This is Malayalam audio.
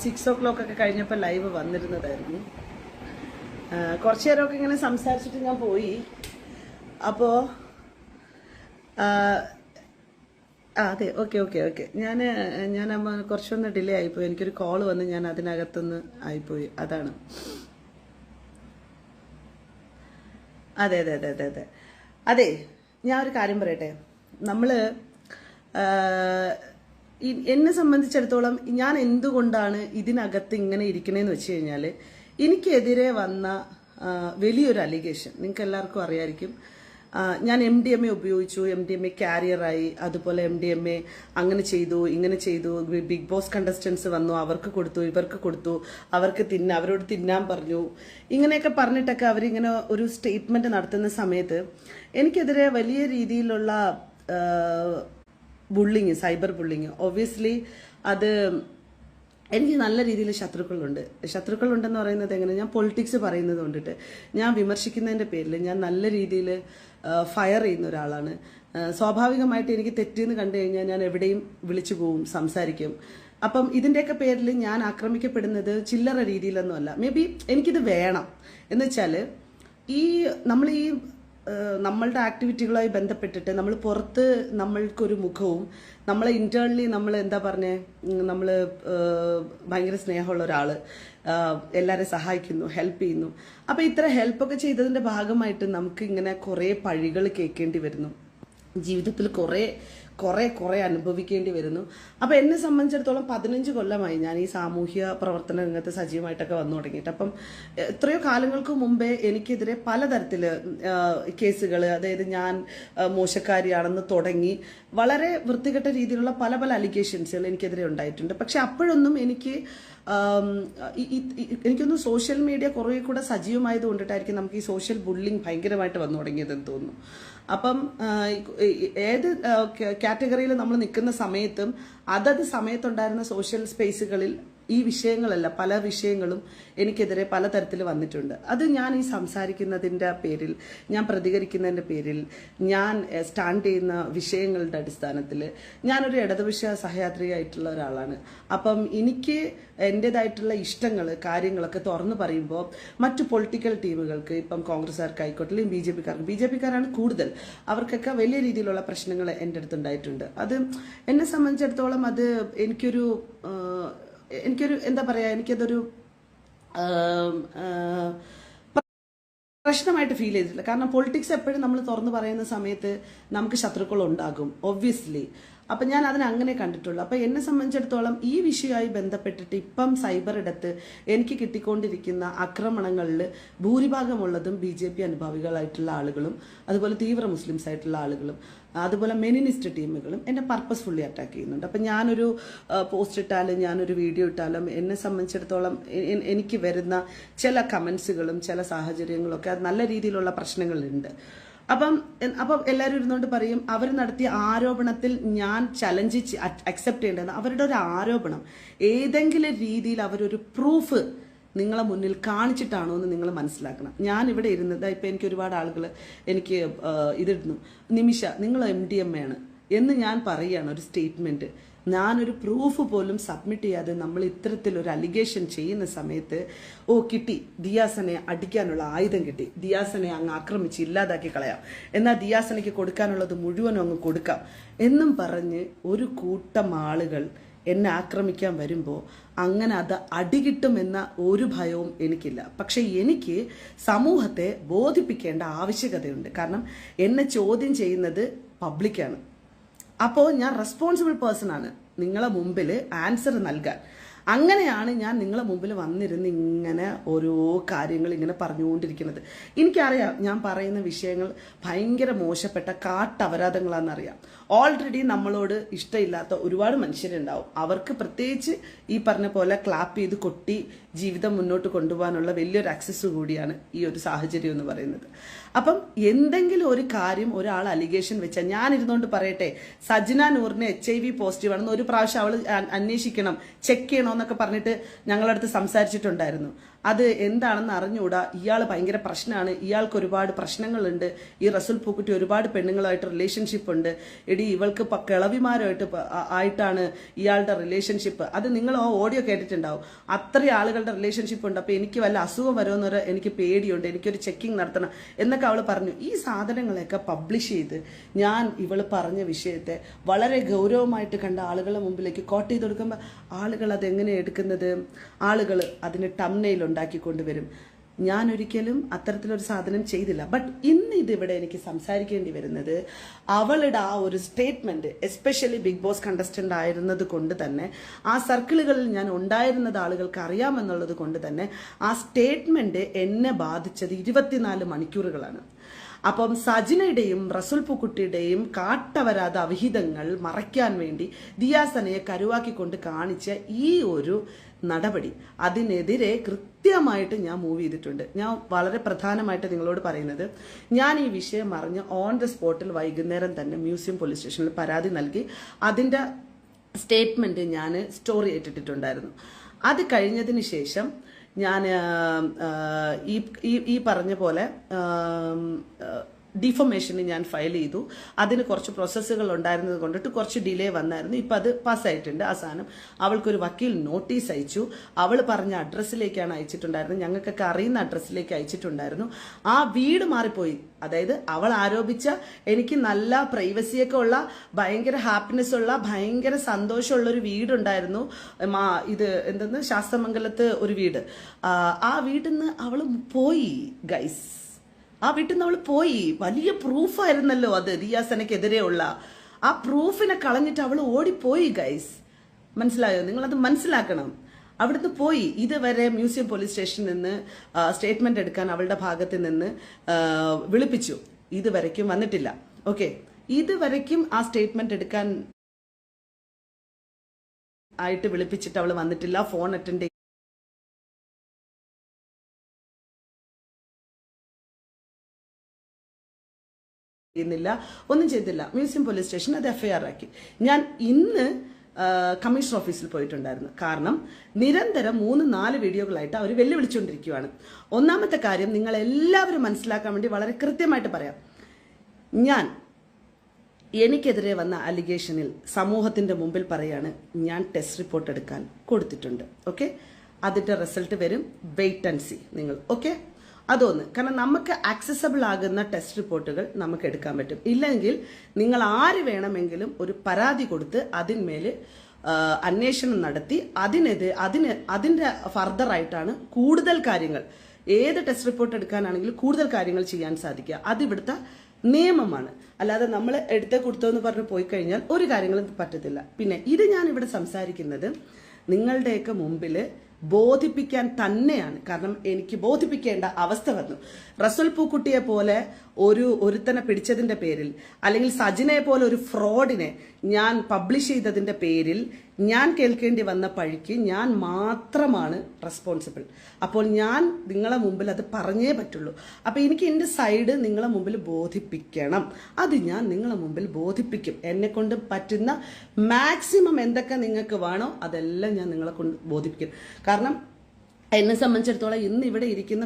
6 o'clock കഴിഞ്ഞപ്പോൾ ലൈവ് വന്നിരുന്നതായിരുന്നു. കുറച്ചു നേരമൊക്കെ ഇങ്ങനെ സംസാരിച്ചിട്ട് ഞാൻ പോയി. അപ്പോൾ അതെ, ഓക്കെ ഞാൻ കുറച്ചൊന്ന് ഡിലേ ആയിപ്പോയി. എനിക്കൊരു കോൾ വന്ന് ഞാൻ അതിനകത്തുനിന്ന് ആയിപ്പോയി, അതാണ്. അതെ അതെ അതെ അതെ അതെ അതെ ഞാൻ ഒരു കാര്യം പറയട്ടെ. എന്നെ സംബന്ധിച്ചിടത്തോളം ഞാൻ എന്തുകൊണ്ടാണ് ഇതിനകത്ത് ഇങ്ങനെ ഇരിക്കണേന്ന് വെച്ച് കഴിഞ്ഞാൽ, എനിക്കെതിരെ വന്ന വലിയൊരു അലിഗേഷൻ നിങ്ങൾക്ക് എല്ലാവർക്കും അറിയായിരിക്കും. ഞാൻ MDMA ഉപയോഗിച്ചു, MDMA ക്യാരിയറായി, അതുപോലെ MDMA അങ്ങനെ ചെയ്തു ഇങ്ങനെ ചെയ്തു, ബിഗ് ബോസ് കണ്ടസ്റ്റൻസ് വന്നു, അവർക്ക് കൊടുത്തു ഇവർക്ക് കൊടുത്തു, അവരോട് തിന്നാൻ പറഞ്ഞു, ഇങ്ങനെയൊക്കെ പറഞ്ഞിട്ടൊക്കെ അവരിങ്ങനെ ഒരു സ്റ്റേറ്റ്മെന്റ് നടത്തുന്ന സമയത്ത് എനിക്കെതിരെ വലിയ രീതിയിലുള്ള ബുള്ളിങ്, സൈബർ ബുള്ളിങ്, ഒബ്വിയസ്ലി അത് എനിക്ക് നല്ല രീതിയിൽ ശത്രുക്കളുണ്ടെന്ന് പറയുന്നത് എങ്ങനെ, ഞാൻ പൊളിറ്റിക്സ് പറയുന്നത് കൊണ്ടിട്ട്, ഞാൻ വിമർശിക്കുന്നതിൻ്റെ പേരിൽ ഞാൻ നല്ല രീതിയിൽ ഫയർ ചെയ്യുന്ന ഒരാളാണ്. സ്വാഭാവികമായിട്ട് എനിക്ക് തെറ്റെന്ന് കണ്ടു കഴിഞ്ഞാൽ ഞാൻ എവിടെയും വിളിച്ചു പോവും, സംസാരിക്കും. അപ്പം ഇതിൻ്റെയൊക്കെ പേരിൽ ഞാൻ ആക്രമിക്കപ്പെടുന്നത് ചില്ലറ രീതിയിലൊന്നുമല്ല. മേ ബി എനിക്കിത് വേണം എന്ന് വെച്ചാൽ, നമ്മളുടെ ആക്ടിവിറ്റികളുമായി ബന്ധപ്പെട്ടിട്ട് നമ്മൾ പുറത്ത് നമ്മൾക്കൊരു മുഖവും, നമ്മളെ ഇന്റേണലി നമ്മൾ എന്താ പറഞ്ഞേ, നമ്മൾ ഭയങ്കര സ്നേഹമുള്ള ഒരാൾ, എല്ലാവരെയും സഹായിക്കുന്നു, ഹെൽപ്പ് ചെയ്യുന്നു. അപ്പം ഇത്ര ഹെൽപ്പൊക്കെ ചെയ്തതിൻ്റെ ഭാഗമായിട്ട് നമുക്ക് ഇങ്ങനെ കുറേ പഴികൾ കേൾക്കേണ്ടി വരുന്നു, ജീവിതത്തിൽ കുറേ അനുഭവിക്കേണ്ടി വരുന്നു. അപ്പം എന്നെ സംബന്ധിച്ചിടത്തോളം 15 കൊല്ലമായി ഞാൻ ഈ സാമൂഹ്യ പ്രവർത്തന രംഗത്ത് സജീവമായിട്ടൊക്കെ വന്നു തുടങ്ങിയിട്ട്. അപ്പം എത്രയോ കാലങ്ങൾക്ക് മുമ്പേ എനിക്കെതിരെ പലതരത്തിൽ കേസുകൾ, അതായത് ഞാൻ മോശക്കാരിയാണെന്ന് തുടങ്ങി വളരെ വൃത്തികെട്ട രീതിയിലുള്ള പല അലിഗേഷൻസുകൾ എനിക്കെതിരെ ഉണ്ടായിട്ടുണ്ട്. പക്ഷെ അപ്പോഴൊന്നും എനിക്കൊന്നും സോഷ്യൽ മീഡിയ കുറേ കൂടെ സജീവമായത് കൊണ്ടിട്ടായിരിക്കും നമുക്ക് ഈ സോഷ്യൽ ബുള്ളിങ് ഭയങ്കരമായിട്ട് വന്നു തുടങ്ങിയതെന്ന് തോന്നുന്നു. അപ്പം ഏത് കാറ്റഗറിയിൽ നമ്മൾ നിൽക്കുന്ന സമയത്തും അതത് സമയത്തുണ്ടായിരുന്ന സോഷ്യൽ സ്പേസുകളിൽ ഈ വിഷയങ്ങളല്ല, പല വിഷയങ്ങളും എനിക്കെതിരെ പലതരത്തിൽ വന്നിട്ടുണ്ട്. അത് ഞാൻ ഈ സംസാരിക്കുന്നതിൻ്റെ പേരിൽ, ഞാൻ പ്രതികരിക്കുന്നതിൻ്റെ പേരിൽ, ഞാൻ സ്റ്റാൻഡ് ചെയ്യുന്ന വിഷയങ്ങളുടെ അടിസ്ഥാനത്തിൽ ഞാനൊരു ഇടതുപക്ഷ സഹയാത്രികയായിട്ടുള്ള ഒരാളാണ്. അപ്പം എനിക്ക് എൻ്റെതായിട്ടുള്ള ഇഷ്ടങ്ങൾ, കാര്യങ്ങളൊക്കെ തുറന്നു പറയുമ്പോൾ മറ്റു പൊളിറ്റിക്കൽ ടീമുകൾക്ക്, ഇപ്പം കോൺഗ്രസ്സുകാർക്കായിക്കോട്ടെ, അല്ലെങ്കിൽ ബി ജെ പിക്കാരാണ് കൂടുതൽ, അവർക്കൊക്കെ വലിയ രീതിയിലുള്ള പ്രശ്നങ്ങൾ എൻ്റെ അടുത്തുണ്ടായിട്ടുണ്ട്. അത് എന്നെ സംബന്ധിച്ചിടത്തോളം അത് എനിക്കൊരു എന്താ പറയാ, എനിക്കതൊരു പ്രശ്നമായിട്ട് ഫീൽ ചെയ്തിട്ടില്ല. കാരണം പൊളിറ്റിക്സ് എപ്പോഴും നമ്മൾ തുറന്നു പറയുന്ന സമയത്ത് നമുക്ക് ശത്രുക്കൾ ഉണ്ടാകും, ഒബ്വിയസ്ലി. അപ്പം ഞാൻ അതിനങ്ങനെ കണ്ടിട്ടുള്ളൂ. അപ്പം എന്നെ സംബന്ധിച്ചിടത്തോളം ഈ വിഷയവുമായി ബന്ധപ്പെട്ടിട്ട് ഇപ്പം സൈബർ ഇടത്ത് എനിക്ക് കിട്ടിക്കൊണ്ടിരിക്കുന്ന ആക്രമണങ്ങളിൽ ഭൂരിഭാഗമുള്ളതും BJP അനുഭാവികളായിട്ടുള്ള ആളുകളും, അതുപോലെ തീവ്ര മുസ്ലിംസ് ആയിട്ടുള്ള ആളുകളും, അതുപോലെ മെനിനിസ്റ്റ് ടീമുകളും എന്നെ പർപ്പസ്ഫുള്ളി അറ്റാക്ക് ചെയ്യുന്നുണ്ട്. അപ്പം ഞാനൊരു പോസ്റ്റ് ഇട്ടാലും ഞാനൊരു വീഡിയോ ഇട്ടാലും എന്നെ സംബന്ധിച്ചിടത്തോളം എനിക്ക് വരുന്ന ചില കമൻസുകളും ചില സാഹചര്യങ്ങളൊക്കെ അത് നല്ല രീതിയിലുള്ള പ്രശ്നങ്ങളുണ്ട്. അപ്പം എല്ലാവരും ഇരുന്നുകൊണ്ട് പറയും, അവർ നടത്തിയ ആരോപണത്തിൽ ഞാൻ ചലഞ്ച് അക്സെപ്റ്റ് ചെയ്യേണ്ടത് അവരുടെ ഒരു ആരോപണം ഏതെങ്കിലും രീതിയിൽ അവരൊരു പ്രൂഫ് നിങ്ങളെ മുന്നിൽ കാണിച്ചിട്ടാണോ എന്ന് നിങ്ങൾ മനസ്സിലാക്കണം. ഞാൻ ഇവിടെ ഇരുന്നത്, ഇപ്പം എനിക്ക് ഒരുപാട് ആളുകൾ എനിക്ക് ഇതിടുന്നു, നിമിഷ നിങ്ങൾ MDMA ആണ് എന്ന് ഞാൻ പറയുകയാണ് ഒരു സ്റ്റേറ്റ്മെന്റ്. ഞാനൊരു പ്രൂഫ് പോലും സബ്മിറ്റ് ചെയ്യാതെ നമ്മൾ ഇത്തരത്തിലൊരു അലിഗേഷൻ ചെയ്യുന്ന സമയത്ത്, കിട്ടി, ദിയാസനെ അടിക്കാനുള്ള ആയുധം കിട്ടി, ദിയാസനെ അങ്ങ് ആക്രമിച്ച് ഇല്ലാതാക്കി കളയാം, എന്നാൽ ദിയാസനയ്ക്ക് കൊടുക്കാനുള്ളത് മുഴുവനും അങ്ങ് കൊടുക്കാം എന്നും പറഞ്ഞ് ഒരു കൂട്ടം ആളുകൾ എന്നെ ആക്രമിക്കാൻ വരുമ്പോൾ അങ്ങനെ അത് അടികിട്ടുമെന്ന ഒരു ഭയവും എനിക്കില്ല. പക്ഷെ എനിക്ക് സമൂഹത്തെ ബോധിപ്പിക്കേണ്ട ആവശ്യകതയുണ്ട്. കാരണം എന്നെ ചോദ്യം ചെയ്യുന്നത് പബ്ലിക്കാണ്. അപ്പോൾ ഞാൻ റെസ്പോൺസിബിൾ പേഴ്സൺ ആണ് നിങ്ങളെ മുമ്പിൽ ആൻസർ നൽകാൻ. അങ്ങനെയാണ് ഞാൻ നിങ്ങളെ മുമ്പിൽ വന്നിരുന്ന് ഇങ്ങനെ ഓരോ കാര്യങ്ങൾ ഇങ്ങനെ പറഞ്ഞുകൊണ്ടിരിക്കുന്നത്. എനിക്കറിയാം ഞാൻ പറയുന്ന വിഷയങ്ങൾ ഭയങ്കര മോശപ്പെട്ട കാട്ടപരാധങ്ങളാണെന്നറിയാം. ഓൾറെഡി നമ്മളോട് ഇഷ്ടമില്ലാത്ത ഒരുപാട് മനുഷ്യരുണ്ടാവും. അവർക്ക് പ്രത്യേകിച്ച് ഈ പറഞ്ഞ പോലെ ക്ലാപ്പ് ചെയ്ത് കൊട്ടി ജീവിതം മുന്നോട്ട് കൊണ്ടുപോകാനുള്ള വലിയൊരു ആക്സസ് കൂടിയാണ് ഈ ഒരു സാഹചര്യം എന്ന് പറയുന്നത്. അപ്പം എന്തെങ്കിലും ഒരു കാര്യം ഒരാൾ അലിഗേഷൻ വെച്ചാൽ ഞാൻ ഇരുന്നുകൊണ്ട് പറയട്ടെ, സജ്ന നൂറിന് HIV പോസിറ്റീവ് ആണെന്ന് ഒരു പ്രാവശ്യം അവൾ അന്വേഷിക്കണം, ചെക്ക് ചെയ്യണമെന്നൊക്കെ പറഞ്ഞിട്ട് ഞങ്ങളടുത്ത് സംസാരിച്ചിട്ടുണ്ടായിരുന്നു. അത് എന്താണെന്ന് അറിഞ്ഞുകൂടാ, ഇയാൾ ഭയങ്കര പ്രശ്നമാണ്, ഇയാൾക്ക് ഒരുപാട് പ്രശ്നങ്ങളുണ്ട്, ഈ റസുൽ പൂക്കുട്ടി ഒരുപാട് പെണ്ണുങ്ങളായിട്ട് റിലേഷൻഷിപ്പ് ഉണ്ട്, എടി ഇവൾക്ക് കിളവിമാരുമായിട്ട് ആയിട്ടാണ് ഇയാളുടെ റിലേഷൻഷിപ്പ്. അത് നിങ്ങൾ ആ ഓഡിയോ കേട്ടിട്ടുണ്ടാവും. അത്രയും ആളുകളുടെ റിലേഷൻഷിപ്പ് ഉണ്ട്. അപ്പൊ എനിക്ക് വല്ല അസുഖം വരുമെന്നൊരു എനിക്ക് പേടിയുണ്ട്, എനിക്കൊരു ചെക്കിംഗ് നടത്തണം എന്നൊക്കെ അവൾ പറഞ്ഞു. ഈ സാധനങ്ങളൊക്കെ പബ്ലിഷ് ചെയ്ത് ഞാൻ ഇവള് പറഞ്ഞ വിഷയത്തെ വളരെ ഗൗരവമായിട്ട് കണ്ട ആളുകളുടെ മുമ്പിലേക്ക് കോട്ട് ചെയ്ത് കൊടുക്കുമ്പോൾ ആളുകൾ അതെങ്ങനെ എടുക്കുന്നത്? ആളുകൾ അതിന് ടംനെയിൽ ഉണ്ടാക്കിക്കൊണ്ടുവരും. ഞാൻ ഒരിക്കലും അത്തരത്തിലൊരു സാധനം ചെയ്തില്ല. ബട്ട് ഇന്ന് ഇതിവിടെ എനിക്ക് സംസാരിക്കേണ്ടി വരുന്നത് അവളുടെ ആ ഒരു statement, especially Big Boss contestant ആയിരുന്നത് കൊണ്ട് തന്നെ, ആ സർക്കിളുകളിൽ ഞാൻ ഉണ്ടായിരുന്നത് ആളുകൾക്ക് അറിയാമെന്നുള്ളത് കൊണ്ട് തന്നെ ആ സ്റ്റേറ്റ്മെന്റ് എന്നെ ബാധിച്ചത് 24 മണിക്കൂറുകളാണ്. അപ്പം സജിനയുടെയും റസുൽ പൂക്കുട്ടിയുടെയും കാട്ടവരാത അവിഹിതങ്ങൾ മറയ്ക്കാൻ വേണ്ടി ദിയാസനയെ കരുവാക്കിക്കൊണ്ട് കാണിച്ച ഈ ഒരു നടപടി, അതിനെതിരെ കൃത്യമായിട്ട് ഞാൻ മൂവ് ചെയ്തിട്ടുണ്ട്. ഞാൻ വളരെ പ്രധാനമായിട്ട് നിങ്ങളോട് പറയുന്നത്, ഞാൻ ഈ വിഷയം അറിഞ്ഞ് ഓൺ ദ സ്പോട്ടിൽ വൈകുന്നേരം തന്നെ മ്യൂസിയം പോലീസ് സ്റ്റേഷനിൽ പരാതി നൽകി അതിൻ്റെ സ്റ്റേറ്റ്മെന്റ് ഞാൻ സ്റ്റോറി ഇട്ടിട്ടുണ്ടായിരുന്നു. അത് കഴിഞ്ഞതിന് ശേഷം ഞാൻ ഈ പറഞ്ഞ പോലെ ഡിഫോമേഷന് ഞാൻ ഫയൽ ചെയ്തു. അതിന് കുറച്ച് പ്രോസസ്സുകൾ ഉണ്ടായിരുന്നത് കൊണ്ടിട്ട് കുറച്ച് ഡിലേ വന്നായിരുന്നു. ഇപ്പം അത് പാസ്സായിട്ടുണ്ട്. ആ സാധനം അവൾക്കൊരു വക്കീൽ നോട്ടീസ് അയച്ചു. അവൾ പറഞ്ഞ അഡ്രസ്സിലേക്കാണ് അയച്ചിട്ടുണ്ടായിരുന്നത്. ഞങ്ങൾക്കൊക്കെ അറിയുന്ന അഡ്രസ്സിലേക്ക് അയച്ചിട്ടുണ്ടായിരുന്നു. ആ വീട് മാറിപ്പോയി. അതായത് അവൾ ആരോപിച്ച എനിക്ക് നല്ല പ്രൈവസിയൊക്കെ ഉള്ള, ഭയങ്കര ഹാപ്പിനെസ് ഉള്ള, ഭയങ്കര സന്തോഷമുള്ള ഒരു വീടുണ്ടായിരുന്നു. ഇത് എന്തെന്ന് ശാസ്തമംഗലത്ത് ഒരു വീട്. ആ വീട്ടിൽ നിന്ന് അവൾ പോയി ഗൈസ്. ആ വീട്ടിൽ നിന്ന് അവൾ പോയി. വലിയ പ്രൂഫായിരുന്നല്ലോ അത്, ദിയാസനയ്ക്കെതിരെ ഉള്ള ആ പ്രൂഫിനെ കളഞ്ഞിട്ട് അവൾ ഓടിപ്പോയി ഗൈസ്. മനസ്സിലായോ? നിങ്ങളത് മനസ്സിലാക്കണം. അവിടുന്ന് പോയി. ഇതുവരെ മ്യൂസിയം പോലീസ് സ്റ്റേഷനിൽ നിന്ന് സ്റ്റേറ്റ്മെന്റ് എടുക്കാൻ അവളുടെ ഭാഗത്ത് നിന്ന് വിളിപ്പിച്ചു. ഇതുവരയ്ക്കും വന്നിട്ടില്ല. ഓക്കെ, ഇതുവരയ്ക്കും ആ സ്റ്റേറ്റ്മെന്റ് എടുക്കാൻ ആയിട്ട് വിളിപ്പിച്ചിട്ട് അവൾ വന്നിട്ടില്ല. ഫോൺ അറ്റൻഡ് ചെയ്യുന്നില്ല, ഒന്നും ചെയ്തില്ല. മ്യൂസിയം പോലീസ് സ്റ്റേഷൻ അത് FIR ആക്കി. ഞാൻ ഇന്ന് കമ്മീഷണർ ഓഫീസിൽ പോയിട്ടുണ്ടായിരുന്നു. കാരണം നിരന്തരം 3-4 വീഡിയോകളായിട്ട് അവർ വെല്ലുവിളിച്ചുകൊണ്ടിരിക്കുകയാണ്. ഒന്നാമത്തെ കാര്യം നിങ്ങൾ എല്ലാവരും മനസ്സിലാക്കാൻ വേണ്ടി വളരെ കൃത്യമായിട്ട് പറയാം. എനിക്കെതിരെ വന്ന അലിഗേഷനിൽ സമൂഹത്തിന്റെ മുമ്പിൽ പറയാണ്, ഞാൻ ടെസ്റ്റ് റിപ്പോർട്ട് എടുക്കാൻ കൊടുത്തിട്ടുണ്ട്. ഓക്കെ, അതിന്റെ റിസൾട്ട് വരും. വെയിറ്റ് ആൻഡ് സീ നിങ്ങൾ. ഓക്കെ, അതൊന്ന്. കാരണം നമുക്ക് ആക്സസബിൾ ആകുന്ന ടെസ്റ്റ് റിപ്പോർട്ടുകൾ നമുക്ക് എടുക്കാൻ പറ്റും. ഇല്ലെങ്കിൽ നിങ്ങൾ ആര് വേണമെങ്കിലും ഒരു പരാതി കൊടുത്ത് അതിന്മേൽ അന്വേഷണം നടത്തി അതിന്റെ ഫർദർ ആയിട്ടാണ് കൂടുതൽ കാര്യങ്ങൾ, ഏത് ടെസ്റ്റ് റിപ്പോർട്ട് എടുക്കാനാണെങ്കിലും കൂടുതൽ കാര്യങ്ങൾ ചെയ്യാൻ സാധിക്കുക. അതിവിടുത്തെ നിയമമാണ്. അല്ലാതെ നമ്മൾ എടുത്തേ കൊടുത്തോ എന്ന് പറഞ്ഞ് പോയി കഴിഞ്ഞാൽ ഒരു കാര്യങ്ങളും പറ്റത്തില്ല. പിന്നെ ഇത് ഞാൻ ഇവിടെ സംസാരിക്കുന്നത് നിങ്ങളുടെയൊക്കെ മുമ്പിൽ ബോധിപ്പിക്കാൻ തന്നെയാണ്. കാരണം എനിക്ക് ബോധിപ്പിക്കേണ്ട അവസ്ഥ വന്നു. റസുൽ പൂക്കുട്ടിയെ പോലെ ഒരുത്തനെ പിടിച്ചതിന്റെ പേരിൽ, അല്ലെങ്കിൽ സജിനയെ പോലെ ഒരു ഫ്രോഡിനെ ഞാൻ പബ്ലിഷ് ചെയ്തതിന്റെ പേരിൽ ഞാൻ കേൾക്കേണ്ടി വന്ന പഴിക്ക് ഞാൻ മാത്രമാണ് റെസ്പോൺസിബിൾ. അപ്പോൾ ഞാൻ നിങ്ങളെ മുമ്പിൽ അത് പറഞ്ഞേ പറ്റുള്ളൂ. അപ്പൊ എനിക്ക് എന്റെ സൈഡ് നിങ്ങളെ മുമ്പിൽ ബോധിപ്പിക്കണം. അത് ഞാൻ നിങ്ങളെ മുമ്പിൽ ബോധിപ്പിക്കും. എന്നെ കൊണ്ട് പറ്റുന്ന മാക്സിമം എന്തൊക്കെ നിങ്ങൾക്ക് വേണോ അതെല്ലാം ഞാൻ നിങ്ങളെ കൊണ്ട് ബോധിപ്പിക്കും. കാരണം എന്നെ സംബന്ധിച്ചിടത്തോളം ഇന്ന് ഇവിടെ ഇരിക്കുന്ന